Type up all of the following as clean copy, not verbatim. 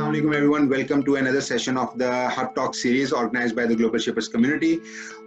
Assalamu alaikum everyone. Welcome to another session of the Hub Talk series organized by the Global Shapers community.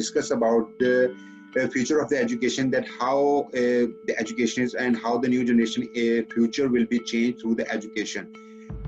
discuss about the future of the education, that how the education is and how the new generation future will be changed through the education.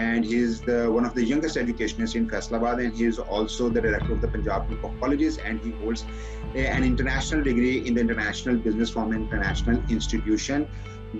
and he is one of the youngest educationists in Faisalabad, and he is also the director of the Punjab Group of Colleges, and he holds an international degree in the international business from an international institution,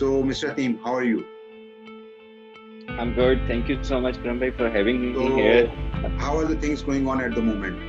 So Mr. Hateem, how are you? I'm good. Thank you so much, Karan bhai, for having me here. How are the things going on at the moment?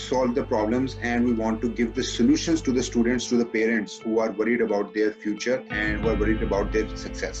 solve the problems and we want to give the solutions to the students, to the parents who are worried about their future and who are worried about their success.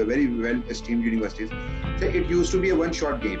the very well esteemed universities. So it used to be a one shot game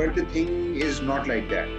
But the thing is not like that.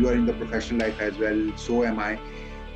you are in the professional life as well, so am I.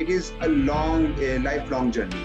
it is a lifelong journey.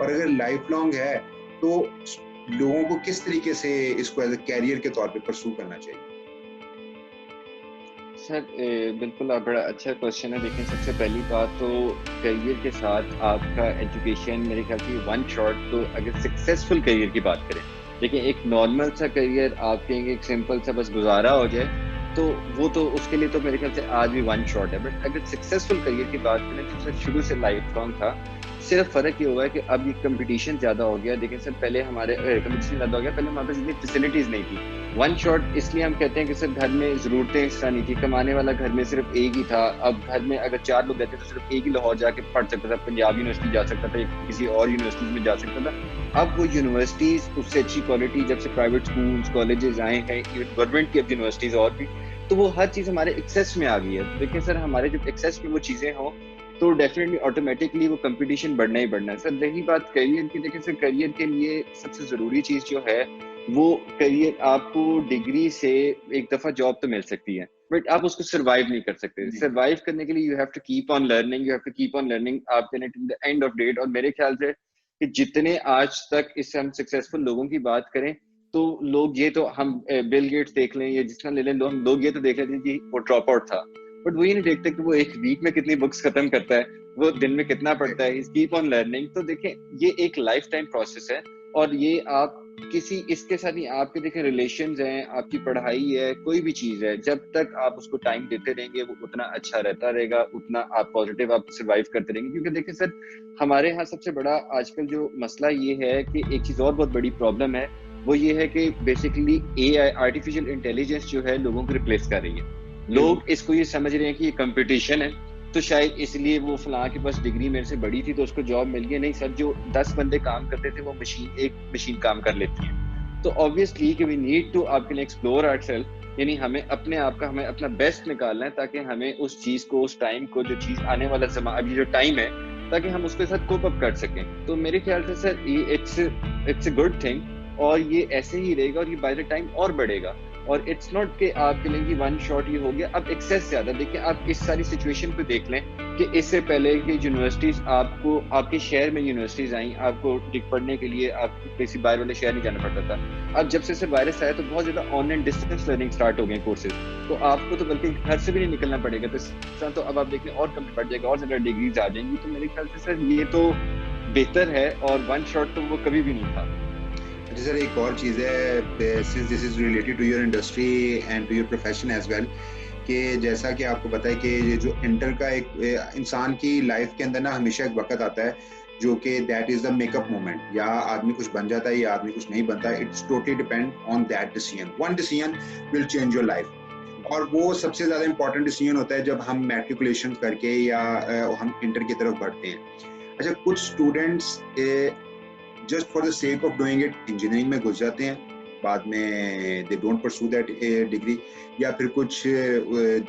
اور اگر life long ہے تو لوگوں کو کس طریقے سے اس کو ایز اے کیریئر کے طور پہ پرسو کرنا چاہیے؟ سر بالکل آپ بڑا اچھا کوشچن ہے. دیکھیں سب سے پہلی بات تو کریئر کے ساتھ آپ کا ایجوکیشن میرے خیال سے ون شاٹ. تو اگر سکسیزفل کریئر کی بات کریں, دیکھیں ایک نارمل سا کریئر آپ کہیں گے ایک سمپل سا بس گزارا ہو جائے تو وہ تو اس کے لیے تو میرے خیال سے آج بھی ون شاٹ ہے. بٹ اگر سکسیزفل کریئر کی بات کریں تو سر شروع سے لائف لانگ تھا. صرف فرق یہ ہوا ہے کہ اب یہ کمپٹیشن زیادہ ہو گیا. دیکھیں سر پہلے ہمارے کمپٹیشن زیادہ ہو گیا, پہلے ہمارے پاس اتنی فیسلٹیز نہیں تھی. ون شاٹ اس لیے ہم کہتے ہیں کہ سر گھر میں ضرورتیں اس طرح نہیں تھی, کمانے والا گھر میں صرف ایک ہی تھا. اب گھر میں اگر 4 لوگ رہتے تو صرف ایک ہی لاہور جا کے پڑھ سکتا تھا, پنجاب یونیورسٹی جا سکتا تھا یا کسی اور یونیورسٹیز میں جا سکتا تھا. اب وہ یونیورسٹیز اس سے اچھی کوالٹی, جب سے پرائیویٹ اسکولس کالجز آئے ہیں, ایون گورنمنٹ کی اب یونیورسٹیز اور بھی, تو وہ ہر چیز ہمارے ایکسیس میں آ گئی ہے. دیکھیں سر ہمارے جب ایکسیس میں وہ چیزیں ہوں تو ڈیفینیٹلی آٹومیٹکلی وہ کمپٹیشن بڑھنا ہی بڑھنا ہے. سر رہی بات کریئر کی, دیکھیں سر کریئر کے لیے سب سے ضروری چیز جو ہے وہ کریئر, آپ کو ڈگری سے ایک دفعہ جاب تو مل سکتی ہے بٹ آپ اس کو سروائیو نہیں کر سکتے. سروائیو کرنے کے لیے you have to keep on learning, you have to keep on learning آپ کے اینڈ آف ڈیٹ. اور میرے خیال سے کہ جتنے آج تک اس سے ہم سکسیزفل لوگوں کی بات کریں تو لوگ یہ تو ہم بل گیٹس دیکھ لیں یا جس طرح لے لیں, لوگ یہ تو دیکھ لیتے ہیں کہ وہ ڈراپ آؤٹ تھا, بٹ وہ یہ نہیں دیکھتے کہ وہ ایک ویک میں کتنی بکس ختم کرتا ہے, وہ دن میں کتنا پڑھتا ہے. Cap on learning. تو دیکھیں یہ ایک لائف ٹائم پروسیس ہے, اور یہ آپ کسی اس کے ساتھ ہی آپ کے دیکھیں ریلیشنز ہیں, آپ کی پڑھائی ہے, کوئی بھی چیز ہے, جب تک آپ اس کو ٹائم دیتے رہیں گے وہ اتنا اچھا رہتا رہے گا, اتنا آپ پازیٹیو آپ سروائیو کرتے رہیں گے. کیونکہ دیکھیں سر ہمارے یہاں سب سے بڑا آج کل جو مسئلہ یہ ہے کہ ایک چیز اور بہت بڑی پرابلم ہے, وہ یہ ہے کہ basically a I artificial intelligence جو ہے لوگوں کو ریپلیس کر رہی ہے. لوگ اس کو یہ سمجھ رہے ہیں کہ یہ کمپٹیشن ہے, تو شاید اس لیے وہ فلاں کے پاس ڈگری میرے سے بڑی تھی تو اس کو جاب مل گئی. نہیں سر, جو 10 بندے کام کرتے تھے وہ ایک مشین کام کر لیتی ہے. تو obviously کہ we need to آپ کے لیے explore ourselves, یعنی ہمیں اپنے آپ کا ہمیں اپنا بیسٹ نکالنا ہے تاکہ ہمیں اس چیز کو, اس ٹائم کو, جو چیز آنے والا زمانہ ابھی جو ٹائم ہے, تاکہ ہم اس کے ساتھ کوپ اپ کر سکیں. تو میرے خیال سے sir it's a good thing, اور یہ ایسے ہی رہے گا, اور یہ بائی دا ٹائم اور بڑھے گا. اور اٹس ناٹ کہ آپ کے لیے ون شاٹ ہی ہو گیا. اب ایکسیس زیادہ, دیکھیں آپ اس ساری سچویشن کو دیکھ لیں کہ اس سے پہلے کہ یونیورسٹیز آپ کو, آپ کے شہر میں یونیورسٹیز آئیں آپ کو پڑھنے کے لیے, آپ کو کسی باہر والے شہر نہیں جانا پڑتا تھا. اب جب سے وائرس آیا تو بہت زیادہ online distance learning start ہو گئے کورسز, تو آپ کو تو بلکہ گھر سے بھی نہیں نکلنا پڑے گا. تو اس طرح تو اب آپ دیکھیں اور کم پڑ جائے گا, اور زیادہ ڈگریز آ جائیں گی. تو میرے خیال سے سر یہ تو بہتر ہے, اور ون شاٹ تو وہ کبھی بھی نہیں تھا. جی سر, ایک اور چیز ہے, since this is related to your industry and to your profession as well, کہ جیسا کہ آپ کو پتہ ہے کہ یہ جو انٹر کا ایک انسان کی لائف کے اندر نا ہمیشہ ایک وقت آتا ہے جو کہ that is the make up moment, یا آدمی کچھ بن جاتا ہے یا آدمی کچھ نہیں بنتا. It's totally depend on that decision. One decision will change your life, اور وہ سب سے زیادہ امپورٹنٹ ڈیسیژن ہوتا ہے جب ہم میٹریکولیشن کر کے یا ہم انٹر کی طرف بڑھتے ہیں. اچھا, کچھ students just for the sake of doing it engineering میں گھس جاتے ہیں, بعد میں دے ڈونٹ پرسو دیٹ ڈگری, یا پھر کچھ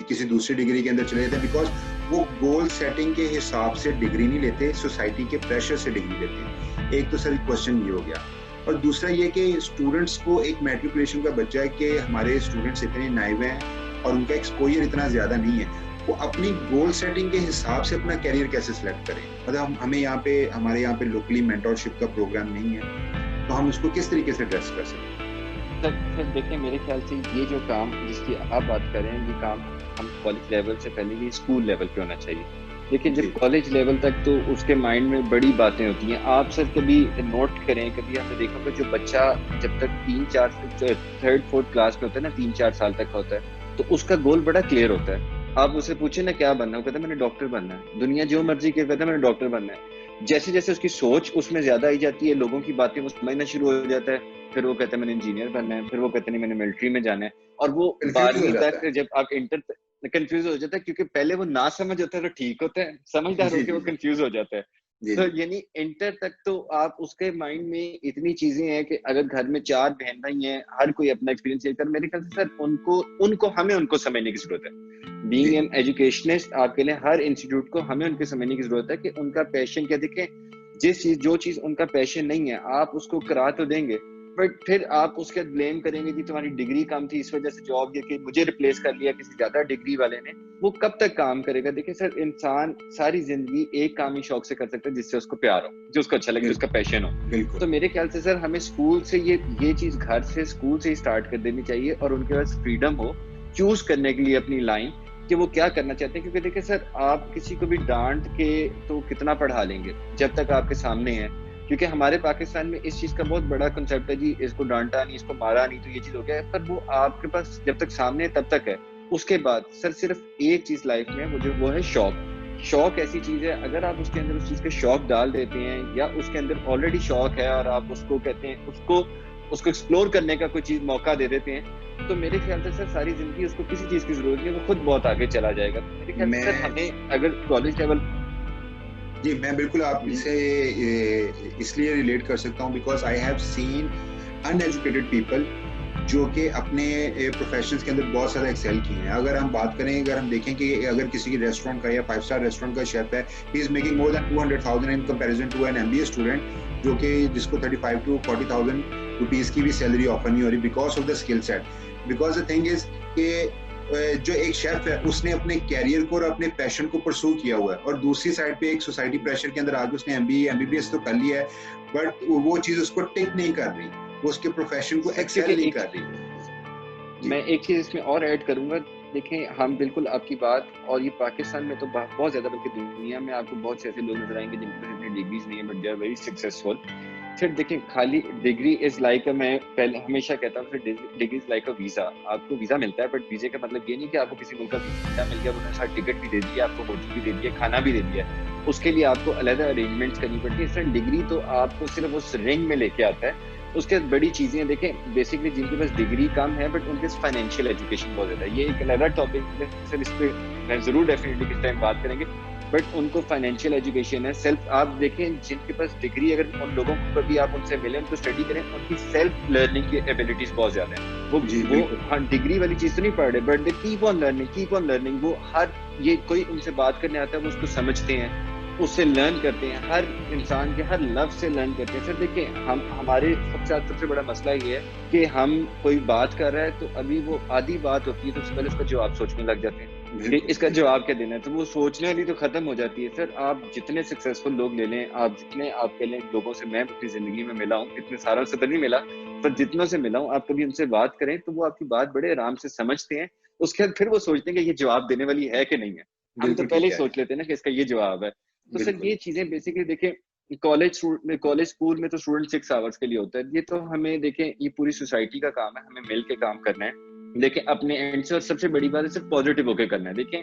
کسی دوسری ڈگری کے اندر چلے جاتے ہیں بیکاز وہ گول سیٹنگ کے حساب سے ڈگری نہیں لیتے, سوسائٹی کے پریشر سے ڈگری لیتے ہیں. ایک تو سر کوشچن یہ ہو گیا, اور دوسرا یہ کہ اسٹوڈنٹس کو ایک میٹریکولیشن کا بچہ ہے کہ ہمارے اسٹوڈنٹس اتنے نائب ہیں اور ان کا ایکسپوجر اتنا زیادہ نہیں ہے, وہ اپنی گول سیٹنگ کے حساب سے اپنا کیریئر کیسے سلیکٹ کریں. مطلب ہمیں ہمارے یہاں پہ لوکلی مینٹورشپ کا پروگرام نہیں ہے, تو ہم اس کو کس طریقے سے ایڈریس کر سکتے ہیں؟ سر دیکھیں میرے خیال سے یہ جو کام جس کی آپ بات کر رہے ہیں, یہ کام ہم کالج لیول سے پہلے بھی اسکول لیول پہ ہونا چاہیے. لیکن جب کالج لیول تک تو اس کے مائنڈ میں بڑی باتیں ہوتی ہیں. آپ سر کبھی نوٹ کریں, کبھی ہم نے دیکھا کہ جو بچہ جب تک 3-4 4 کلاس پہ ہوتا ہے نا, 3-4 سال تک ہوتا ہے, تو اس کا گول بڑا کلیئر ہوتا ہے. آپ اسے پوچھیں نا کیا بننا ہے, وہ کہتا ہے میں نے ڈاکٹر بننا ہے. دنیا جو مرضی کہتا ہے میں نے ڈاکٹر بننا ہے. جیسے جیسے اس کی سوچ اس میں زیادہ آئی جاتی ہے, لوگوں کی باتیں وہ سمجھنا شروع ہو جاتا ہے, پھر وہ کہتا ہے میں نے انجینئر بننا ہے, پھر وہ کہتے ہیں میں نے ملٹری میں جانا ہے. اور وہ 12ویں تک جب آپ انٹر کنفیوز ہو جاتا ہے, کیونکہ پہلے وہ نہ سمجھ ہوتا ہے تو ٹھیک ہوتا ہے, سمجھدار ہو کے وہ کنفیوز ہو جاتا ہے. تو یعنی انٹر تک تو آپ اس کے مائنڈ میں اتنی چیزیں ہیں کہ اگر گھر میں 4 بہن بھائی ہیں, ہر کوئی اپنا ایکسپیرینس شیئر کر, میرے خیال سے سر ہمیں ان کو سمجھنے کی ضرورت ہے. بینگ این ایجوکیشنسٹ آپ کے لیے ہر انسٹیٹیوٹ کو ہمیں ان کے سمجھنے کی ضرورت ہے کہ ان کا پیشن کیا. دیکھیں جو چیز ان کا پیشن نہیں ہے آپ اس کو کرا تو دیں گے, بٹ پھر آپ اس کے بلیم کریں گے کہ تمہاری ڈگری کم تھی اس وجہ سے جاب یہ کہ مجھے ریپلیس کر لیا کسی زیادہ ڈگری والے نے. وہ کب تک کام کرے گا؟ دیکھیں سر, انسان ساری زندگی ایک کام ہی شوق سے کر سکتا ہے جس سے اس کو پیار ہو, جو اس کو اچھا لگے, جو اس کا پیشن ہو. تو میرے خیال سے سر ہمیں اسکول سے یہ چیز گھر سے اسکول سے ہی اسٹارٹ کر دینی چاہیے, اور ان کے پاس فریڈم ہو چوز کرنے کے لیے اپنی لائن کہ وہ کیا کرنا چاہتے ہیں. کیونکہ دیکھیں سر, آپ کسی کو بھی ڈانٹ کے تو کتنا پڑھا لیں گے جب تک آپ کے سامنے ہے. کیونکہ ہمارے پاکستان میں اس چیز کا بہت بڑا کنسیپٹ ہے, جی اس کو ڈانٹا نہیں, اس کو مارا نہیں تو یہ چیز ہو گیا ہے. پر وہ آپ کے پاس جب تک سامنے ہے تب تک ہے. اس کے بعد سر صرف ایک چیز لائف میں وہ ہے شوق. شوق ایسی چیز ہے, اگر آپ اس کے اندر اس چیز کا شوق ڈال دیتے ہیں, یا اس کے اندر آلریڈی شوق ہے اور آپ اس کو کہتے ہیں اس کو ایکسپلور کرنے کا کوئی چیز موقع دے دیتے ہیں, تو میرے خیال سے سر ساری زندگی اس کو کسی چیز کی ضرورت نہیں, وہ خود بہت آگے چلا جائے گا. میرے خیال سے سر ہمیں اگر کالج لیول, جی میں بالکل آپ سے اس لیے ریلیٹ کر سکتا ہوں because I have seen in educated people جو کہ اپنے پروفیشنز کے اندر بہت زیادہ ایکسیل کیے ہیں. اگر ہم بات کریں, اگر ہم دیکھیں کہ اگر کسی کی ریسٹورینٹ کا یا 5 اسٹار ریسٹورینٹ کا شیف ہے, he is making more than 200,000 in comparison to an MBA student جو کہ جس کو 35,000 to 40,000 روپیز کی بھی سیلری آفر نہیں ہو رہی because of the skill set. Because the thing is کہ جو ایک شیف ہے اس نے اپنے کیریئر کو اور اپنے پیشن کو پرسو کیا ہوا ہے, اور دوسری سائڈ پہ ایک سوسائٹی پریشر کے اندر آج اس نے MBBS تو کر لیا ہے, بٹ وہ چیز اس کو ٹک نہیں کر رہی, وہ اس کے پروفیشن کو ایکسل نہیں کر رہی. میں ایک چیز اس میں اور ایڈ کروں گا. دیکھیں ہم بالکل آپ کی بات, اور یہ پاکستان میں تو بہت زیادہ, بلکہ دنیا میں آپ کو بہت سے ایسے لوگ نظر آئیں گے جن کے پاس اتنی ڈگریز نہیں ہیں but they are very successful. پھر دیکھیں خالی ڈگری از لائک, میں پہلے ہمیشہ کہتا ہوں degree is like a visa. آپ کو ویزا ملتا ہے بٹ ویزے کا مطلب یہ نہیں کہ آپ کو کسی ملک کا ویزا مل گیا, انہوں نے ساتھ ٹکٹ بھی دے دی ہے, آپ کو ہوٹل بھی دے دیا, کھانا بھی دے دیا, اس کے لیے آپ کو علیحدہ ارینجمنٹس کرنی پڑتی ہے. اس طرح ڈگری تو آپ کو صرف اس رنگ میں لے کے آتا ہے. اس کے بڑی چیزیں دیکھیں, بیسکلی جن کے پاس ڈگری کم ہے بٹ ان کے فائنینشیل ایجوکیشن بہت زیادہ ہے. یہ ایک علیحدہ ٹاپک ہے سر, اس پہ میں ضرور ڈیفینیٹلی کس ٹائم بات کریں گے. بٹ ان کو فائنینشیل ایجوکیشن ہے, سیلف, آپ دیکھیں جن کے پاس ڈگری, اگر ان لوگوں کو کبھی آپ ان سے ملیں, ان کو اسٹڈی کریں, ان کی سیلف لرننگ کی ایبلٹیز بہت زیادہ ہیں. وہ ہاں ڈگری والی چیز تو نہیں پڑھ رہے but they keep on learning. وہ ہر یہ کوئی ان سے بات کرنے آتا ہے وہ اس کو سمجھتے ہیں, اس سے لرن کرتے ہیں, ہر انسان کے ہر لفظ سے لرن کرتے ہیں. سر دیکھیں ہمارے سب سے بڑا مسئلہ یہ ہے کہ ہم کوئی بات کر رہا ہے تو ابھی وہ آدھی بات ہوتی ہے تو اس سے پہلے اس کا جواب سوچنے لگ جاتے ہیں کہ اس کا جواب کیا دینا ہے, تو وہ سوچنے والی تو ختم ہو جاتی ہے. سر آپ جتنے سکسیزفل لوگ لے لیں, آپ جتنے آپ کہہ لیں لوگوں سے میں اپنی زندگی میں ملا ہوں, اتنے ساروں سے تو نہیں ملا پر جتنوں سے ملا ہوں, آپ کبھی ان سے بات کریں تو وہ آپ کی بات بڑے آرام سے سمجھتے ہیں. اس کے بعد پھر وہ سوچتے ہیں کہ یہ جواب دینے والی ہے کہ نہیں ہے. ہم تو پہلے ہی سوچ لیتے ہیں نا کہ اس کا یہ جواب ہے. تو سر یہ چیزیں بیسکلی دیکھیں, کالج اسکول میں تو اسٹوڈنٹ 6 آورس کے لیے ہوتا ہے. یہ تو ہمیں دیکھیں یہ پوری سوسائٹی کا کام ہے, ہمیں مل کے کام کرنا ہے. دیکھیں اپنے اینڈ سے, اور سب سے بڑی بات ہے صرف پازیٹیو ہو کے کرنا ہے. دیکھیں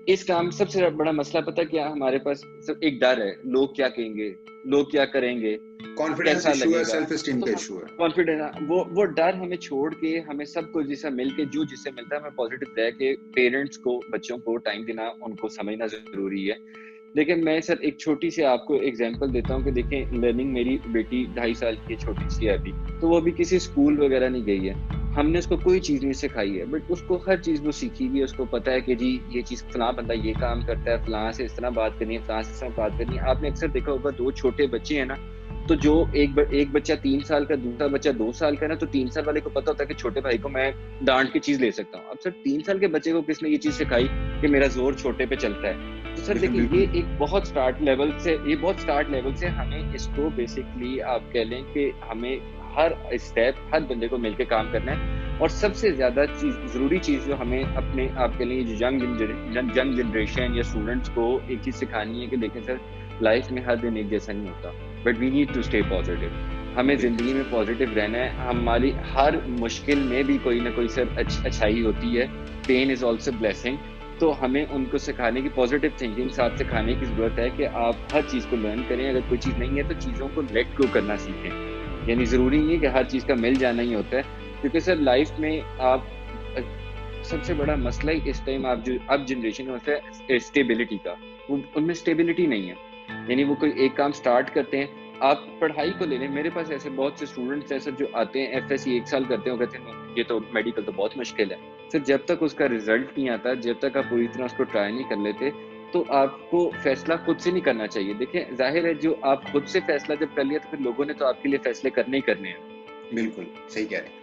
اس کام سب سے بڑا مسئلہ پتہ کیا ہمارے پاس, صرف ایک ڈر ہے, لوگ کیا کہیں گے, لوگ کیا کریں گے, کانفیڈنس ایشو ہے, سیلف اسٹیم کا ایشو ہے. کانفیڈنس, وہ ڈر ہمیں چھوڑ کے ہمیں سب کو جیسا مل کے جو جس سے ملتا ہے ہمیں پازیٹیو رہ کے پیرنٹس کو, بچوں کو ٹائم دینا, ان کو سمجھنا ضروری ہے. لیکن میں سر ایک چھوٹی سی آپ کو ایگزامپل دیتا ہوں کہ دیکھیں لرننگ, میری بیٹی 2.5 سال کی چھوٹی سی ہے ابھی, تو وہ ابھی کسی اسکول وغیرہ نہیں گئی ہے, ہم نے اس کو کوئی چیز نہیں سکھائی ہے, بٹ اس کو ہر چیز وہ سیکھی ہوئی ہے. اس کو پتا ہے کہ جی یہ چیز فلاں بندہ یہ کام کرتا ہے, فلاں سے اس طرح بات کرنی ہے, فلاں سے اس طرح بات کرنی ہے. آپ نے اکثر دیکھا ہوگا 2 چھوٹے بچے ہیں نا, تو جو ایک بچہ 3 سال کا, دوسرا بچہ 2 سال کا نا, تو 3 سال والے کو پتا ہوتا ہے کہ چھوٹے بھائی کو میں ڈانٹ کی چیز لے سکتا ہوں. اب سر 3 سال کے بچے کو کس نے یہ چیز سکھائی کہ میرا زور چھوٹے پہ چلتا ہے؟ تو سر دیکھیں یہ ایک بہت اسٹارٹ لیول سے ہمیں اس کو بیسکلی آپ کہہ لیں کہ ہمیں ہر اسٹیپ, ہر بندے کو مل کے کام کرنا ہے. اور سب سے زیادہ ضروری چیز جو ہمیں اپنے آپ کے لیے جو ینگ جنریشن یا اسٹوڈنٹس کو ایک چیز سکھانی ہے کہ دیکھیں سر لائف میں ہر دن ایک جیسا نہیں ہوتا, but we need to stay positive. ہمیں زندگی میں پازیٹیو رہنا ہے. ہماری ہر مشکل میں بھی کوئی نہ کوئی سر اچھائی ہوتی ہے. Pain is also blessing. تو ہمیں ان کو سکھانے کی, پازیٹیو تھنکنگ ساتھ سکھانے کی ضرورت ہے کہ آپ ہر چیز کو لرن کریں. اگر کوئی چیز نہیں ہے تو چیزوں کو لیٹ گو کرنا سیکھیں. یعنی ضروری نہیں ہے کہ ہر چیز کا مل جانا ہی ہوتا ہے, کیونکہ سر لائف میں آپ سب سے بڑا مسئلہ ہی اس ٹائم آپ جو اب جنریشن ہوتا ہے اسٹیبلٹی کا, وہ ان میں اسٹیبلٹی نہیں ہے. یعنی وہ کوئی ایک کام سٹارٹ کرتے ہیں, آپ پڑھائی کو لے لیں, میرے پاس ایسے بہت سے اسٹوڈنٹس ایسے جو آتے ہیں FSC 1 سال کرتے ہیں, وہ کہتے ہیں یہ تو میڈیکل تو بہت مشکل ہے. سر جب تک اس کا رزلٹ نہیں آتا, جب تک آپ پوری طرح اس کو ٹرائی نہیں کر لیتے, تو آپ کو فیصلہ خود سے نہیں کرنا چاہیے. دیکھیں ظاہر ہے جو آپ خود سے فیصلہ جب کر لیا تو پھر لوگوں نے تو آپ کے لیے فیصلے کرنے ہی کرنے ہیں. بالکل صحیح کہہ رہے ہیں.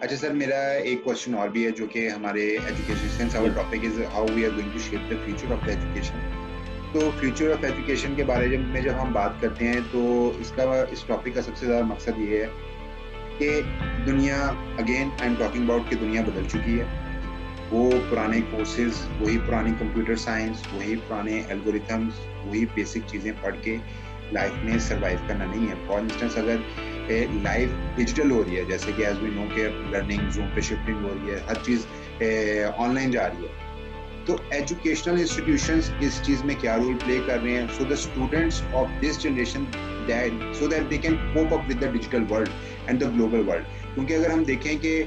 اچھا سر, میرا ایک کوشچن اور بھی ہے جو کہ ہمارے education, since our topic is how we are going to shape the future of the education. تو فیوچر آف ایجوکیشن کے بارے میں جب ہم بات کرتے ہیں تو اس ٹاپک کا سب سے زیادہ مقصد یہ ہے کہ دنیا, again I am talking about کہ دنیا بدل چکی ہے. وہ پرانے کورسز, وہی پرانی کمپیوٹر سائنس, وہی پرانے الگوریتھمس, وہی بیسک چیزیں پڑھ کے لائف میں سروائیو کرنا نہیں ہے. فار انسٹنس اگر لائف ڈیجیٹل ہو رہی ہے, جیسے کہ ایز وی نو کہ لرننگ زوم پہ شفٹنگ ہو رہی ہے, ہر چیز آن لائن جا رہی ہے, تو ایجوکیشنل انسٹیٹیوشنز اس چیز میں کیا رول پلے کر رہے ہیں, so the students of this generation so that they can cope up with the digital world and the global world. کیونکہ اگر ہم دیکھیں کہ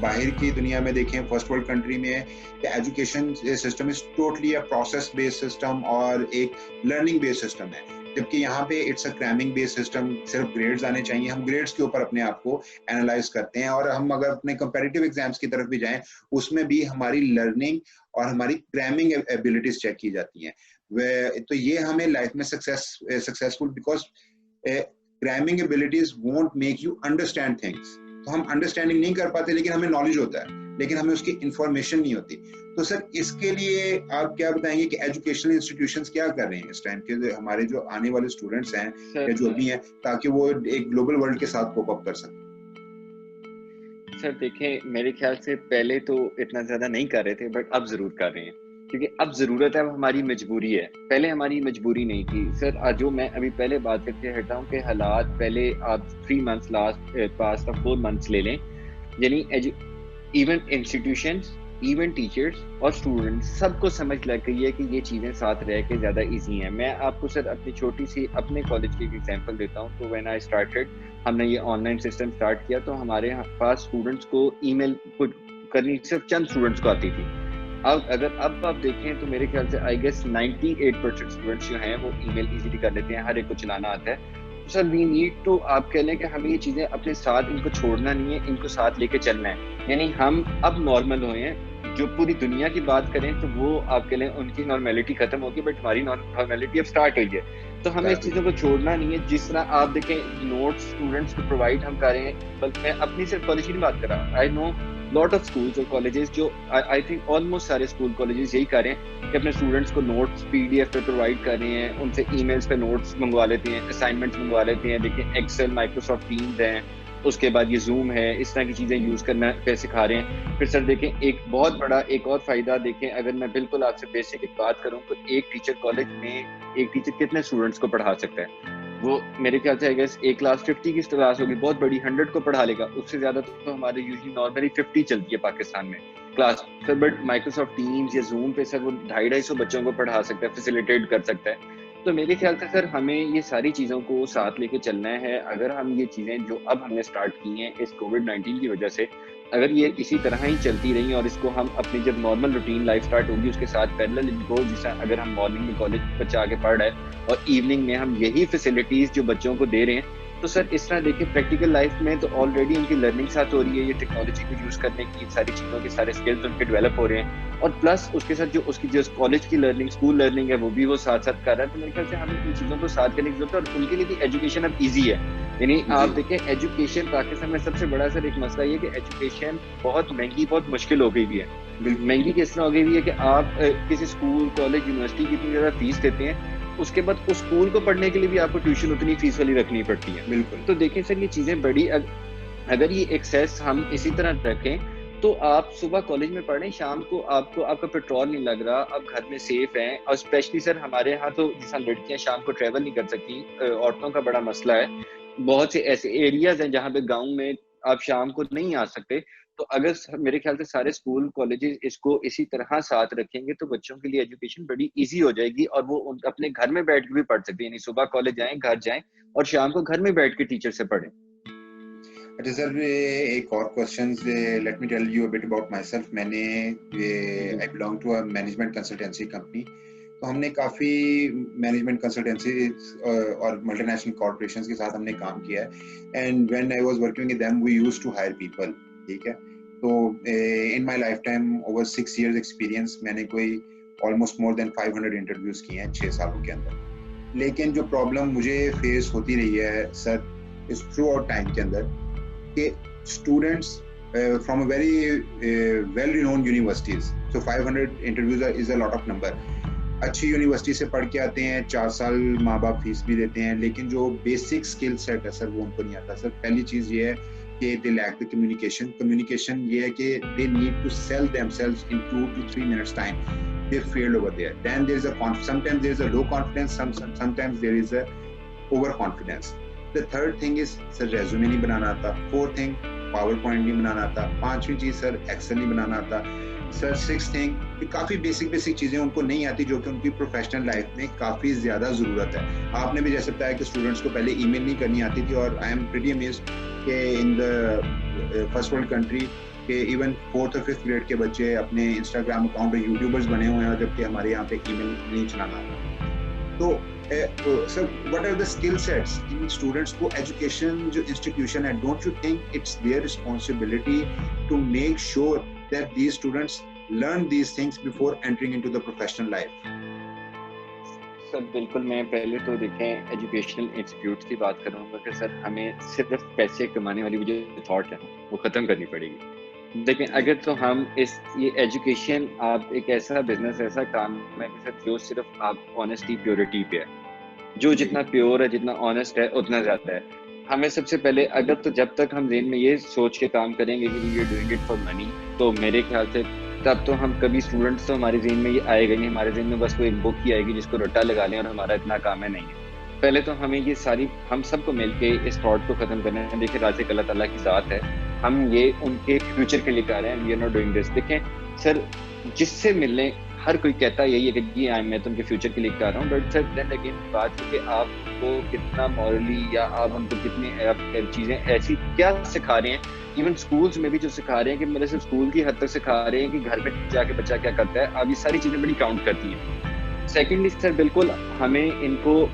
باہر کی دنیا میں دیکھیں, فرسٹ ورلڈ کنٹری میں education system is totally a process base system اور ایک لرننگ بیس سسٹم ہے, جبکہ یہاں پہ اٹس اے کریمنگ بیس سسٹم. صرف گریڈز آنے چاہیے, ہم گریڈز کے اوپر اپنے آپ کو اینالائز کرتے ہیں, اور ہم اگر اپنے کمپیریٹیو ایگزامس کی طرف بھی جائیں اس میں بھی ہماری لرننگ اور ہماری کریمنگ ایبلٹیز چیک کی جاتی ہیں. تو یہ ہمیں لائف میں successful, because cramming abilities won't make you understand things. تو ہم انڈرسٹینڈنگ نہیں کر پاتے, لیکن ہمیں نالج ہوتا ہے, لیکن ہمیں اس کی انفارمیشن نہیں ہوتی. تو سر اس کے لیے آپ کیا بتائیں گے کہ ایجوکیشنل انسٹیٹیوشنز کیا کر رہے ہیں اس ٹائم کے ہمارے جو آنے والے اسٹوڈنٹس ہیں یا جو ابھی ہیں, تاکہ وہ ایک گلوبل ورلڈ کے ساتھ کوپ اپ کر سکیں؟ سر دیکھیں, میرے خیال سے پہلے تو اتنا زیادہ نہیں کر رہے تھے, بٹ اب ضرور کر رہے ہیں, کیونکہ اب ضرورت ہے, اب ہماری مجبوری ہے. پہلے ہماری مجبوری نہیں تھی سر. جو میں ابھی پہلے بات کر کے ہٹا ہوں کہ حالات پہلے آپ 3 months لاسٹ پاس 4 months لے لیں, یعنی ایون انسٹیٹیوشنز, ایون ٹیچرز اور اسٹوڈنٹس سب کو سمجھ لگ گئی ہے کہ یہ چیزیں ساتھ رہ کے زیادہ ایزی ہیں. میں آپ کو سر اپنی چھوٹی سی اپنے کالج کی ایک ایگزامپل دیتا ہوں. تو وین آئی اسٹارٹیڈ, ہم نے یہ آن لائن سسٹم اسٹارٹ کیا, تو ہمارے پاس اسٹوڈنٹس کو ای میل کرنی صرف چند اسٹوڈنٹس کو آتی تھی. اب آپ دیکھیں تو میرے خیال سے آئی گیس 98% اسٹوڈنٹس جو ہیں وہ ای میل ایزیلی کر لیتے ہیں, ہر ایک کو چلانا آتا ہے. سر وی نیڈ ٹو, آپ کہہ لیں کہ ہمیں یہ چیزیں اپنے ساتھ ان کو چھوڑنا نہیں ہے, ان کو ساتھ لے کے چلنا ہے. یعنی ہم اب نارمل ہوئے ہیں. جو پوری دنیا کی بات کریں تو وہ آپ کہہ لیں ان کی نارملٹی ختم ہوگی, بٹ ہماری نارملٹی اب اسٹارٹ ہوئی ہے. تو ہمیں اس چیزوں کو چھوڑنا نہیں ہے. جس طرح آپ دیکھیں نوٹس اسٹوڈنٹس کو پرووائڈ ہم کر رہے ہیں, بلکہ میں اپنی صرف کالج کی نہیں بات کر رہا, آئی نو لاٹ آف اسکولز اور کالجز, جو آئی تھنک آلموسٹ سارے اسکول کالجز یہی کر رہے ہیں کہ اپنے اسٹوڈنٹس کو نوٹس PDF پہ پرووائڈ کر رہے ہیں, ان سے ای میلس پہ نوٹس منگوا لیتے ہیں, اسائنمنٹس منگوا لیتے ہیں. دیکھیں ایکسل, مائکروسافٹ ٹیمز ہیں, اس کے بعد یہ زوم ہے, اس طرح کی چیزیں یوز کرنا پہ سکھا رہے ہیں. پھر سر دیکھیں ایک بہت بڑا ایک اور فائدہ دیکھیں, اگر میں بالکل آپ سے بیسک ایک بات کروں تو ایک ٹیچر کالج میں ایک ٹیچر کتنے اسٹوڈنٹس کو پڑھا سکتا ہے؟ وہ میرے خیال سے ایک کلاس 50 کی کلاس ہوگی, بہت بڑی 100 کو پڑھا لے گا. اس سے زیادہ تو ہمارے یوزلی نارملی 50 چلتی ہے پاکستان میں class sir. But Microsoft teams یا زوم پہ سر وہ 250 بچوں کو پڑھا سکتا ہے, فیسیلیٹیٹ کر سکتا ہے. تو میرے خیال سے سر ہمیں یہ ساری چیزوں کو ساتھ لے کے چلنا ہے. اگر ہم یہ چیزیں جو اب ہم نے اسٹارٹ کی ہیں اس کووڈ-19 کی وجہ سے, اگر یہ اسی طرح ہی چلتی رہی اور اس کو ہم اپنی جب نارمل روٹین لائف اسٹارٹ ہوگی اس کے ساتھ پیرلل گو, جیسا اگر ہم مارننگ میں کالج بچہ آگے پڑھ رہا ہے اور ایوننگ میں ہم یہی فیسلٹیز جو بچوں کو دے رہے ہیں, تو سر اس طرح دیکھیں پریکٹیکل لائف میں تو آلریڈی ان کی لرننگ ساتھ ہو رہی ہے. یہ ٹیکنالوجی کو یوز کرنے کی ساری چیزوں کے سارے اسکلز ان کے ڈیولپ ہو رہے ہیں, اور پلس اس کے ساتھ جو اس کی جو کالج کی لرننگ, اسکول لرننگ ہے وہ بھی وہ ساتھ ساتھ کر رہا ہے. تو میرے خیال سے ہمیں ان چیزوں کو ساتھ کرنے کی ضرورت ہے, اور ان کے لیے بھی ایجوکیشن اب ایزی ہے. یعنی آپ دیکھیں ایجوکیشن پاکستان میں سب سے بڑا سر ایک مسئلہ یہ کہ ایجوکیشن بہت مہنگی, بہت مشکل ہو گئی بھی ہے. مہنگی کس طرح ہو گئی بھی ہے کہ آپ کسی اسکول, کالج, یونیورسٹی کی اتنی زیادہ فیس دیتے ہیں, اس کے بعد اس اسکول کو پڑھنے کے لیے بھی آپ کو ٹیوشن اتنی فیس والی رکھنی پڑتی ہے. بالکل. تو دیکھیں سر یہ چیزیں بڑی, اگر یہ ایکسیس ہم اسی طرح رکھیں تو آپ صبح کالج میں پڑھ رہے ہیں, شام کو آپ کا پیٹرول نہیں لگ رہا, آپ گھر میں سیف ہیں. اور اسپیشلی سر ہمارے یہاں تو جس طرح لڑکیاں شام کو ٹریول نہیں کر سکتی, عورتوں کا بڑا مسئلہ ہے. بہت سے ایسے ایریاز ہیں جہاں پہ گاؤں میں آپ شام کو نہیں آ سکتے. تو اگر میرے خیال سے سارے اسکول کالجز اس کو اسی طرح ساتھ رکھیں گے تو بچوں کے لیے ایجوکیشن بڑی ایزی ہو جائے گی, اور وہ اپنے گھر میں بیٹھ کے بھی پڑھ سکتے ہیں. یعنی صبح کالج جائیں, گھر جائیں, اور شام کو گھر میں بیٹھ کے ٹیچر سے پڑھیں. اچھا سر, ایک اور question, let me tell you a bit about myself. میں نے I belong to a management consultancy company. تو ہم نے کافی مینجمنٹ کنسلٹنسیز اور ملٹی نیشنل کارپوریشنز کے ساتھ ہم نے کام کیا ہے. And when I was working with them we used to hire people. ٹھیک ہے, تو in my life time over 6 years experience, میں نے کوئی آلموسٹ مور دین 500 انٹرویوز کیے ہیں 6 سالوں کے اندر. لیکن جو پرابلم مجھے فیس ہوتی رہی ہے سر اس تھرو آؤٹ ٹائم کے اندر, کہ students from a very well-renowned universities, so 500 interviews is a lot of number. اچھی یونیورسٹی سے پڑھ کے آتے ہیں, 4 سال ماں باپ فیس بھی دیتے ہیں, لیکن جو بیسک اسکل سیٹ ہے سر وہ ان کو نہیں آتا. سر پہلی چیز یہ ہے کہ they lack the communication. Communication یہ ہے کہ they need to sell themselves in 2 to 3 minutes time. They failed over there. Then there is sometimes there is a low confidence, sometimes there is a overconfidence. The third thing is sir resume نہیں بنانا آتا. Fourth thing PowerPoint نہیں بنانا آتا. پانچویں چیز سر Excel نہیں بنانا آتا. سر 6 thing کافی basic چیزیں ان کو نہیں آتی جو کہ ان کی پروفیشنل لائف میں کافی زیادہ ضرورت ہے. آپ نے بھی جیسے بتایا کہ اسٹوڈنٹس کو پہلے ای میل نہیں کرنی آتی تھی, اور آئی ایم پریٹی امیزڈ کہ ان دا فرسٹ ورلڈ کنٹری کہ ایون 4th اور 5th گریڈ کے بچے اپنے انسٹاگرام اکاؤنٹ پہ یوٹیوبرز بنے ہوئے ہیں, جبکہ ہمارے یہاں پہ ای میل نہیں چلانا آتا. تو sir what are the skill sets ان اسٹوڈنٹس کو ایجوکیشن جو انسٹیٹیوشن ہے, don't you think it's their responsibility to make sure that these students learn these things before entering into the professional life? سر بالکل, میں پہلے تو دیکھیں ایجوکیشنل انسٹیٹیوٹ کی بات کروں گا کہ سر ہمیں صرف پیسے کمانے والی جو تھاٹ ہے وہ ختم کرنی پڑے گی. دیکھیں اگر تو ہم یہ ایجوکیشن آپ ایک ایسا بزنس ایسا کام ہے کہ سر جو صرف آپ آنیسٹی پیورٹی پہ ہے, جو جتنا پیور ہے جتنا آنیسٹ ہے اتنا زیادہ ہے. ہمیں سب سے پہلے اگر تو جب تک ہم ذہن میں یہ سوچ کے کام کریں گے کہ we are doing it for money, تو میرے خیال سے تب تو ہم کبھی اسٹوڈنٹس تو ہمارے ذہن میں یہ آئے گا نہیں. ہمارے ذہن میں بس وہ ایک بک ہی آئے گی جس کو رٹا لگا لیں اور ہمارا اتنا کام ہے. نہیں ہے, پہلے تو ہمیں یہ ساری ہم سب کو مل کے اس تھاٹ کو ختم کرنا ہے. دیکھیں رازق اللہ تعالیٰ کی ذات ہے, ہم یہ ان کے فیوچر کے لیے کر رہے ہیں. We are not doing this. دیکھیں سر جس سے ملنے ہر کوئی کہتا ہے یہی ہے کہ جی میں تو ان کے فیوچر کے لیے کر رہا ہوں, بٹ سر دین اگین بات ہے کہ آپ کو کتنا مورلی یا آپ ہم کو کتنی چیزیں ایسی کیا سکھا رہے ہیں. ایون اسکولس میں بھی جو سکھا رہے ہیں کہ میرے صرف اسکول کی حد تک سکھا رہے ہیں کہ گھر میں جا کے بچہ کیا کرتا ہے, اب یہ ساری چیزیں بڑی کاؤنٹ کرتی ہیں. سیکنڈلی سر بالکل ہمیں ان کو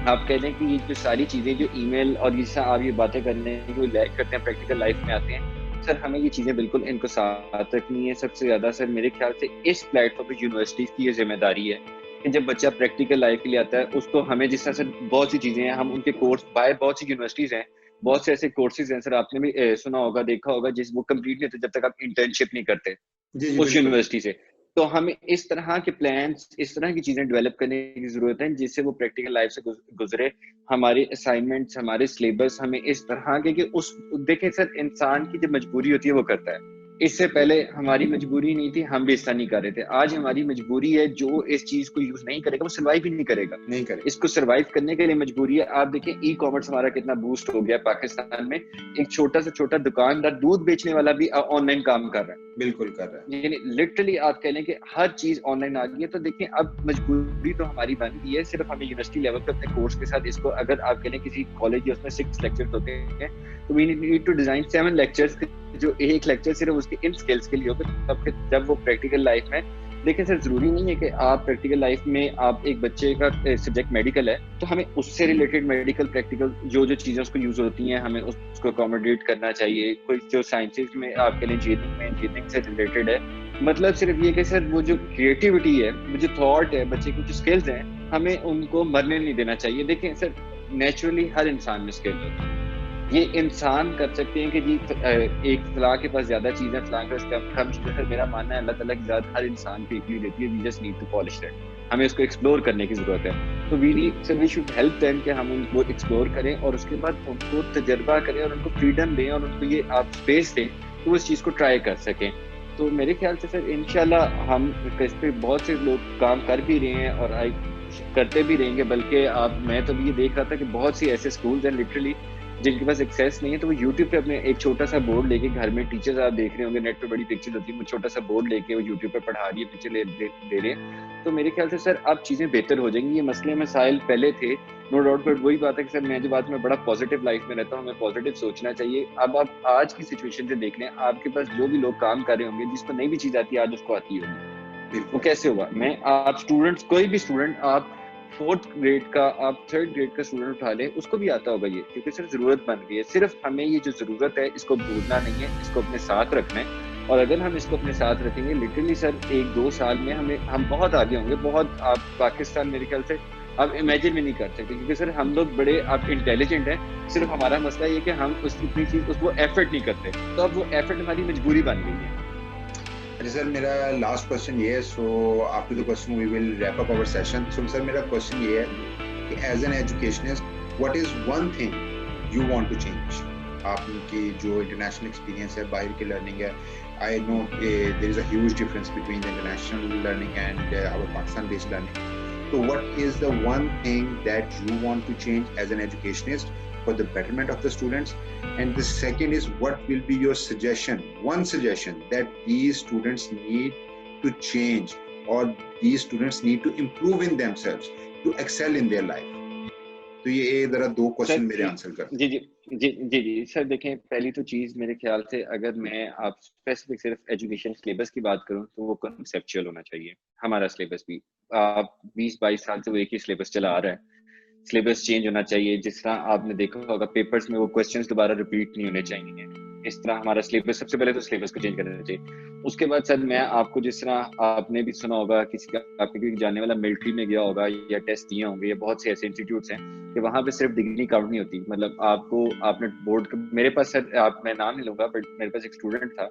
آپ کہہ دیں کہ یہ جو ساری چیزیں جو ای میل اور جس سے آپ یہ باتیں کرنے جو لیک کرتے ہیں پریکٹیکل لائف میں آتے ہیں, سر ہمیں یہ چیزیں بالکل ان کو ساتھ رکھنی ہے. سب سے زیادہ سر میرے خیال سے اس پلیٹ فارم پہ یونیورسٹیز کی یہ ذمہ داری ہے کہ جب بچہ پریکٹیکل لائف کے لیے آتا ہے اس کو ہمیں جس طرح سے بہت سی چیزیں ہیں ہم ان کے کورس باہر بہت سی یونیورسٹیز ہیں, بہت سے ایسے کورسز ہیں سر آپ نے بھی سنا ہوگا دیکھا ہوگا جس وہ کمپلیٹ نہیں ہوتے جب تک آپ انٹرنشپ نہیں کرتے اس یونیورسٹی سے. تو ہمیں اس طرح کے پلانس اس طرح کی چیزیں ڈیولپ کرنے کی ضرورت ہے جس سے وہ پریکٹیکل لائف سے گزرے. ہمارے اسائنمنٹس ہمارے سلیبس ہمیں اس طرح کے کہ اس دیکھیں سر انسان کی جو مجبوری ہوتی ہے وہ کرتا ہے. اس سے پہلے ہماری مجبوری نہیں تھی, ہم بھی اس طرح نہیں کر رہے تھے. آج ہماری مجبوری ہے, جو اس چیز کو یوز نہیں کرے گا وہ سروائیو ہی نہیں کرے گا. اس کو سروائیو کرنے کے لیے مجبوری ہے. آپ دیکھیں ای کامرس ہمارا کتنا بوسٹ ہو گیا پاکستان میں. ایک چھوٹا سے چھوٹا دکاندار دودھ بیچنے والا بھی آن لائن کام کر رہا ہے. بالکل کر رہا ہے, یعنی لٹرلی آپ کہہ لیں کہ ہر چیز آن لائن آ گئی ہے. تو دیکھیں اب مجبوری تو ہماری بن گئی ہے, صرف ہمیں یونیورسٹی لیول پہ اپنے کورس کے ساتھ اس کو اگر آپ کہہ لیں کسی کالج یا اس میں 6 لیکچرز ہوتے ہیں تو we need to design 7 lectures, جو ایک لیکچر صرف اس کے ان اسکلس کے لیے ہوگا. تب کہ جب وہ پریکٹیکل لائف میں دیکھیں سر ضروری نہیں ہے کہ آپ پریکٹیکل لائف میں آپ ایک بچے کا سبجیکٹ میڈیکل ہے تو ہمیں اس سے ریلیٹڈ میڈیکل پریکٹیکل جو چیزیں اس کو یوز ہوتی ہیں ہمیں اس کو اکوموڈیٹ کرنا چاہیے. کوئی جو سائنسز میں آپ کے لیے انجینئرنگ سے ریلیٹڈ ہے, مطلب صرف یہ کہ سر وہ جو کریٹیوٹی ہے وہ جو تھاٹ ہے بچے کی جو اسکلز ہیں ہمیں ان کو مرنے نہیں دینا چاہیے. دیکھیں سر نیچرلی ہر انسان میں اسکل ہوتی ہے. یہ انسان کر سکتے ہیں کہ جی ایک فلاں کے پاس زیادہ چیزیں فلاں کے پاس کم چیزیں. میرا ماننا ہے اللہ تعالیٰ کی ذات ہر انسان کو ایکلی دیتی ہے. We just need to polish that. ہمیں اس کو ایکسپلور کرنے کی ضرورت ہے. تو وی شوڈ ہیلپ دیم کہ ہم ان کو ایکسپلور کریں اور اس کے بعد ان کو تجربہ کریں اور ان کو فریڈم دیں اور ان کو یہ آپ اسپیس دیں تو وہ اس چیز کو ٹرائی کر سکیں. تو میرے خیال سے سر انشاءاللہ ہم اس پہ بہت سے لوگ کام کر بھی رہے ہیں اور کرتے بھی رہیں گے. بلکہ میں تو یہ دیکھ رہا تھا کہ بہت سی ایسے اسکولز ہیں لٹرلی جن کے پاس ایکسیس نہیں ہے تو وہ یوٹیوب پہ اپنے ایک چھوٹا سا بورڈ لے کے گھر میں ٹیچرز آپ دیکھ رہے ہوں گے نیٹ پہ بڑی پکچر ہوتی ہے, وہ چھوٹا سا بورڈ لے کے وہ یوٹیوب پہ پڑھا رہی ہے پکچر دے رہے ہیں. تو میرے خیال سے سر اب چیزیں بہتر ہو جائیں گی. یہ مسئلے مسائل پہلے تھے نو ڈاؤٹ, بٹ وہی بات ہے کہ سر میں جو بات میں بڑا پازیٹیو لائف میں رہتا ہوں, ہمیں پازیٹیو سوچنا چاہیے. اب آپ آج کی سچویشن سے دیکھ لیں, آپ کے پاس جو بھی لوگ کام کر رہے ہوں گے جس کو نئی بھی چیز آتی ہے آج اس کو آتی ہوگی. وہ کیسے ہوگا؟ میں آپ اسٹوڈنٹس کوئی بھی اسٹوڈنٹ آپ 4th گریڈ کا آپ 3rd گریڈ کا اسٹوڈنٹ اٹھا لیں اس کو بھی آتا ہوگا یہ, کیونکہ صرف ضرورت بن گئی ہے. صرف ہمیں یہ جو ضرورت ہے اس کو بھولنا نہیں ہے, اس کو اپنے ساتھ رکھنا ہے. اور اگر ہم اس کو اپنے ساتھ رکھیں گے لٹرلی سر 1-2 سال میں ہم بہت آگے ہوں گے. بہت آپ پاکستان میرے خیال سے آپ امیجن بھی نہیں کر سکتے, کیونکہ سر ہم لوگ بڑے آپ انٹیلیجنٹ ہیں, صرف ہمارا مسئلہ یہ کہ ہم اس اتنی چیز اس کو ایفرٹ نہیں کرتے, تو اب وہ ایفرٹ ہماری مجبوری بن گئی ہے. اچھا سر, میرا لاسٹ کوشچن یہ ہے, so after the question we will wrap up our session. So sir میرا کوشچن یہ ہے کہ as an educationist what is one thing you want to change. آپ کی جو انٹرنیشنل ایکسپیرینس ہے, باہر کی لرننگ ہے, I know there is a huge difference between the international learning and our Pakistan-based learning. So what is the one thing that you want to change as an educationist for the betterment of the students? And the second is, what will be your suggestion, one suggestion that these students need to change or these students need to improve in themselves to excel in their life? تو یہ ذرا دو question میرے answer کر. جی جی جی جی جی سر, دیکھیں پہلی تو چیز میرے خیال سے اگر میں آپ اسپیسیفک صرف ایجوکیشن سلیبس کی بات کروں تو وہ کنسیپچوئل ہونا چاہیے. ہمارا سلیبس بھی آپ 20-22 سال سے وہ ایک ہی سلیبس چلا آ رہا ہے, سلیبس چینج ہونا چاہیے. جس طرح آپ نے دیکھا ہوگا پیپرز میں وہ کویسچنز دوبارہ ریپیٹ نہیں ہونے چاہیے, اس طرح ہمارا سلیبس, سب سے پہلے تو سلیبس کو چینج کرنا چاہیے. اس کے بعد سر میں آپ کو, جس طرح آپ نے بھی سنا ہوگا, کسی کا آپ کے جانے والا ملٹری میں گیا ہوگا یا ٹیسٹ دیے ہوں گے, یا بہت سے ایسے انسٹیٹیوٹس ہیں کہ وہاں پہ صرف ڈگری کاؤنٹ نہیں ہوتی. مطلب آپ کو, آپ نے بورڈ, میرے پاس سر, آپ میں نام نہیں لوں گا, بٹ میرے پاس ایک اسٹوڈنٹ تھا,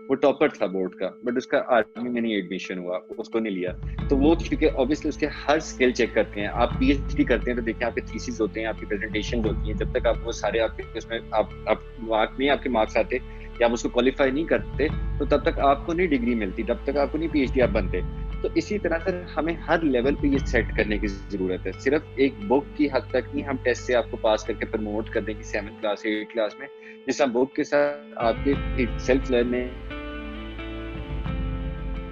وہ ٹاپر تھا بورڈ کا, بٹ اس کا آرمی میں نہیں ایڈمیشن ہوا, اس کو نہیں لیا. تو وہ کیونکہ اوبیسلی اس کے ہر اسکل چیک کرتے ہیں. آپ پی ایچ ڈی کرتے ہیں تو دیکھیں آپ کے تھیسز ہوتے ہیں, آپ کی پریزنٹیشن ہوتی ہیں, جب تک آپ وہ سارے آپ کے اس میں آپ مارک نہیں, آپ کے مارکس آتے یا آپ اس کو کوالیفائی نہیں کرتے, تو تب تک آپ کو نہیں ڈگری ملتی, تب تک آپ کو نہیں پی ایچ ڈی آپ بنتے. تو اسی طرح سے ہمیں ہر لیول پہ یہ سیٹ کرنے کی ضرورت ہے. صرف ایک بک کی حد تک نہیں ہم ٹیسٹ سے آپ کو پاس کر کے پروموٹ کر دیں گے 7th کلاس 8th کلاس میں, جس طرح بک کے ساتھ آپ کے سیلف لرننگ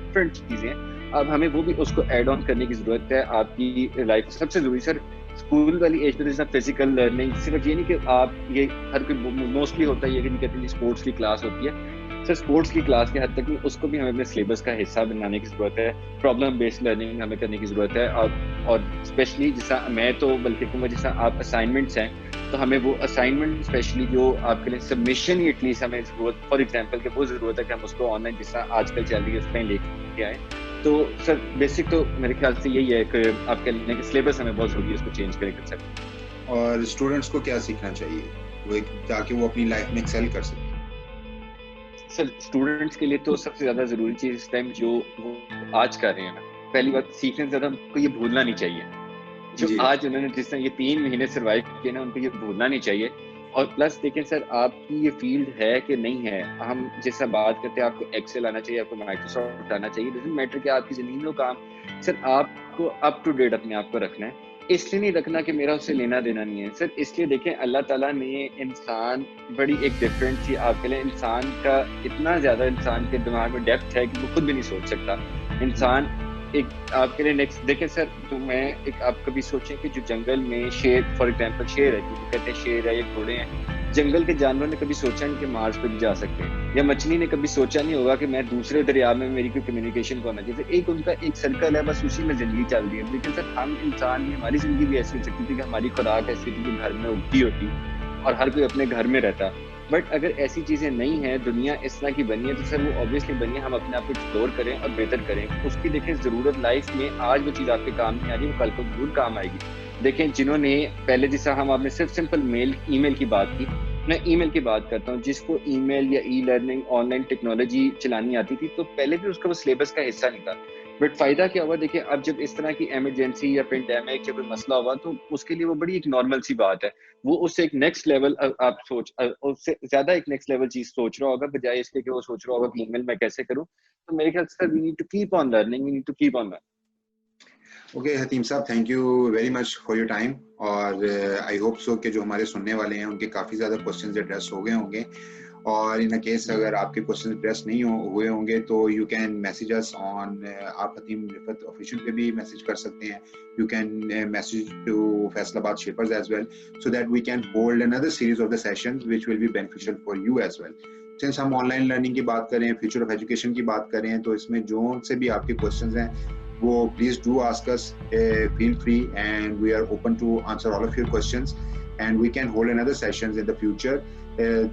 ڈفرنٹ چیزیں, اب ہمیں وہ بھی اس کو ایڈ آن کرنے کی ضرورت ہے. آپ کی لائف سب سے ضروری سر اسکول والی ایج میں فزیکل لرننگ, صرف یہ نہیں کہ آپ, یہ ہر کوئی موسٹلی ہوتا ہے یہ کہ نہیں کہتے اسپورٹس کی کلاس ہوتی ہے, سر اسپورٹس کی کلاس کے حد تک نہیں, اس کو بھی ہمیں اپنے سلیبس کا حصہ بنانے کی ضرورت ہے. پرابلم بیسڈ لرننگ ہمیں کرنے کی ضرورت ہے, اور اسپیشلی جس طرح میں تو بلکہ کہوں گا, جس طرح آپ اسائنمنٹس ہیں تو ہمیں وہ اسائنمنٹ اسپیشلی جو آپ کے لیے سبمیشن ایٹ لیسٹ ہمیں ضرورت, فار ایگزامپل کہ وہ ضرورت ہے کہ ہم اس کو آن لائن جس طرح آج کل چل رہی ہے اس پہ لے کے آئیں. تو سر بیسک تو میرے خیال سے یہی ہے کہ آپ کہہ لیں کہ سلیبس ہمیں بہت ضروری ہے, اس کو چینج کریں کنسیپٹ. اور اسٹوڈنٹس کو کیا سیکھنا چاہیے وہ تاکہ وہ اپنی لائف میں ایکسل کر سکیں؟ سر اسٹوڈنٹس کے لیے تو سب سے زیادہ ضروری چیز اس ٹائم جو وہ آج کر رہے ہیں نا, پہلی بات سیکھنے سے زیادہ ان کو یہ بھولنا نہیں چاہیے جو آج انہوں نے جس طرح یہ 3 مہینے سروائیو کیے نا, ان کو یہ بھولنا نہیں چاہیے. اور پلس دیکھیں سر, آپ کی یہ فیلڈ ہے کہ نہیں ہے, ہم جس طرح بات کرتے ہیں آپ کو ایکسل آنا چاہیے, آپ کو مائکروسافٹ آنا چاہیے, ڈزنٹ میٹر کہ آپ کی زمین ہو کام, سر آپ کو اپ ٹو ڈیٹ اپنے آپ کو رکھنا ہے. اس لیے نہیں رکھنا کہ میرا اس سے لینا دینا نہیں ہے سر, اس لیے دیکھیں اللہ تعالیٰ نے انسان بڑی ایک ڈفرینٹ سی آپ کے لیے, انسان کا اتنا زیادہ انسان کے دماغ میں ڈیپتھ ہے کہ وہ خود بھی نہیں سوچ سکتا. انسان ایک آپ کے لیے نیکسٹ دیکھیں سر, تو میں ایک آپ کبھی سوچیں کہ جو جنگل میں شیر, فار ایگزامپل شیر ہے, کہتے ہیں شیر ہے یا گھوڑے ہیں, جنگل کے جانوروں نے کبھی سوچا نہیں کہ مارس پہ بھی جا سکتے ہیں, یا مچھلی نے کبھی سوچا نہیں ہوگا کہ میں دوسرے دریا میں میری کوئی کمیونیکیشن کو ہونا چاہیے. ایک ان کا ایک سرکل ہے, بس اسی میں زندگی چل رہی ہے. لیکن سر ہم انسان بھی, ہماری زندگی بھی ایسی ہو سکتی تھی کہ ہماری خوراک ایسی تھی کہ گھر میں اگتی ہوتی اور ہر کوئی اپنے گھر میں رہتا. بٹ اگر ایسی چیزیں نہیں ہیں, دنیا اس طرح کی بنی ہے, تو سر وہ اوبیسلی بنی ہے, ہم اپنے آپ کو ایکسپلور کریں اور بہتر کریں. اس کی دیکھیں ضرورت لائف میں, آج وہ چیز آپ کے کام نہیں آ رہی, وہ کل کو ضرور کام آئے گی. دیکھیں جنہوں نے پہلے, جس طرح ہم آپ نے صرف سمپل ای میل کی بات کی, میں ای میل کی بات کرتا ہوں, جس کو ای میل یا e learning on line technology چلانی آتی تھی, تو پہلے بھی اس کا وہ سلیبس کا حصہ نہیں تھا. بٹ فائدہ کیا ہوا, دیکھیں اب جب اس طرح کی ایمرجنسی یا پینڈیمک یا کوئی مسئلہ ہوا, تو اس کے لیے وہ بڑی ایک نارمل سی بات ہے, وہ اس سے ایک نیکسٹ لیول آپ سوچ, اس سے زیادہ ایک نیکسٹ لیول چیز سوچ رہا ہوگا, بجائے اس کے کہ وہ سوچ رہا ہوگا کہ ای میل میں کیسے کروں. تو میرے خیال سے we need to keep on learning, we need to keep on learning. Okay Hatim صاحب, thank you very much for your time, اور آئی ہوپ سو کہ جو ہمارے سننے والے ہیں ان کے کافی زیادہ کوشچنز ایڈریس ہو گئے ہوں گے, اور ان کیس اگر آپ کے کوشچن ایڈریس نہیں ہوئے ہوں گے تو یو کین میسج اس آن, آپ حتیم رفت آفیشیل پہ بھی میسج کر سکتے ہیں, you can message to Faisalabad shapers as well, so that we can hold another series of the sessions which will be beneficial for you as well. Since ہم on line learning کی بات کریں, future of education کی بات کریں, تو اس میں جو سے بھی آپ کے کوشچنز ہیں وہ please do ask us, feel free, and we are open to answer all of your questions, and we can hold another sessions in the future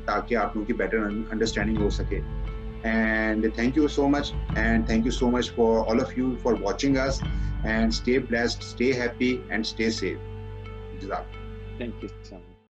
تاکہ آپ لوگوں کی بیٹر انڈرسٹینڈنگ ہو سکے. And thank you so much, and thank you so much for all of you for watching us, and stay blessed, stay happy, and stay safe. Jazakallah. Thank you so much.